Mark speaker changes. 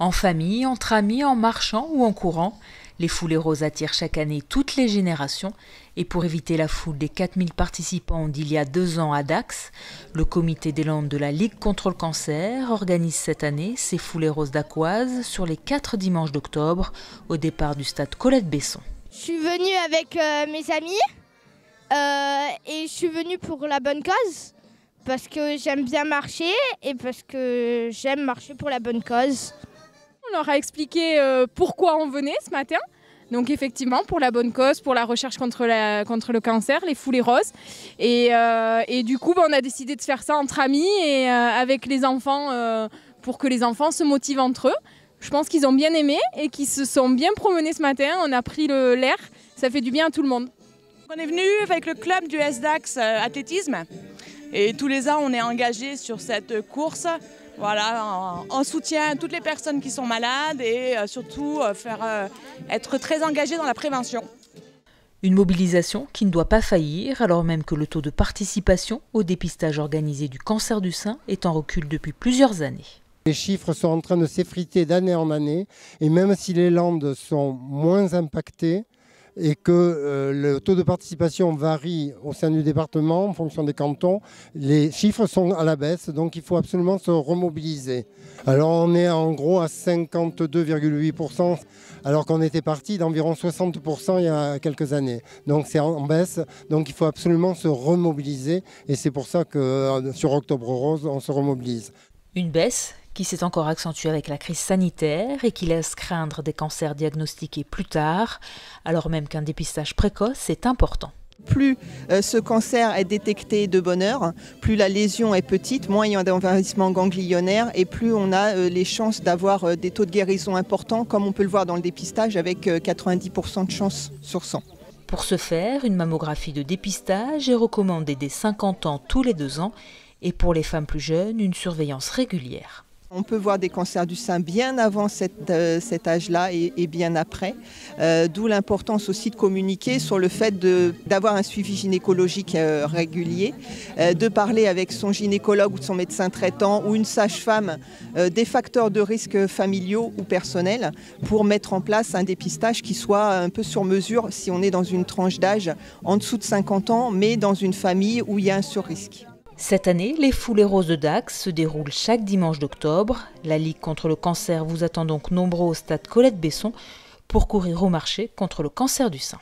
Speaker 1: En famille, entre amis, en marchant ou en courant, les foulées roses attirent chaque année toutes les générations. Et pour éviter la foule des 4000 participants d'il y a 2 ans à Dax, le comité des Landes de la Ligue contre le cancer organise cette année ces foulées roses dacquoises sur les 4 dimanches d'octobre au départ du stade Colette-Besson.
Speaker 2: Je suis venue avec mes amis et je suis venue pour la bonne cause parce que j'aime bien marcher et parce que j'aime marcher pour la bonne cause.
Speaker 3: On leur a expliqué pourquoi on venait ce matin. Donc effectivement, pour la bonne cause, pour la recherche contre le cancer, les foulées roses. Et du coup, on a décidé de faire ça entre amis et avec les enfants pour que les enfants se motivent entre eux. Je pense qu'ils ont bien aimé et qu'ils se sont bien promenés ce matin. On a pris l'air, ça fait du bien à tout le monde.
Speaker 4: On est venu avec le club du SDAX athlétisme et tous les ans on est engagé sur cette course. Voilà, en soutien à toutes les personnes qui sont malades et surtout être très engagé dans la prévention.
Speaker 1: Une mobilisation qui ne doit pas faillir alors même que le taux de participation au dépistage organisé du cancer du sein est en recul depuis plusieurs années.
Speaker 5: Les chiffres sont en train de s'effriter d'année en année et même si les Landes sont moins impactées, et que le taux de participation varie au sein du département en fonction des cantons, les chiffres sont à la baisse, donc il faut absolument se remobiliser. Alors on est en gros à 52,8%, alors qu'on était parti d'environ 60% il y a quelques années. Donc c'est en baisse, donc il faut absolument se remobiliser et c'est pour ça que sur Octobre Rose, on se remobilise.
Speaker 1: Une baisse qui s'est encore accentuée avec la crise sanitaire et qui laisse craindre des cancers diagnostiqués plus tard, alors même qu'un dépistage précoce est important.
Speaker 6: Plus ce cancer est détecté de bonne heure, plus la lésion est petite, moins il y a d'envahissement ganglionnaire et plus on a les chances d'avoir des taux de guérison importants, comme on peut le voir dans le dépistage avec 90% de chance sur 100.
Speaker 1: Pour ce faire, une mammographie de dépistage est recommandée dès 50 ans tous les 2 ans et pour les femmes plus jeunes, une surveillance régulière.
Speaker 6: On peut voir des cancers du sein bien avant cet âge-là et bien après, d'où l'importance aussi de communiquer sur le fait d'avoir un suivi gynécologique régulier, de parler avec son gynécologue ou son médecin traitant ou une sage-femme des facteurs de risque familiaux ou personnels pour mettre en place un dépistage qui soit un peu sur mesure si on est dans une tranche d'âge en dessous de 50 ans, mais dans une famille où il y a un surrisque.
Speaker 1: Cette année, les foulées roses de Dax se déroulent chaque dimanche d'octobre. La Ligue contre le cancer vous attend donc nombreux au stade Colette-Besson pour courir au marché contre le cancer du sein.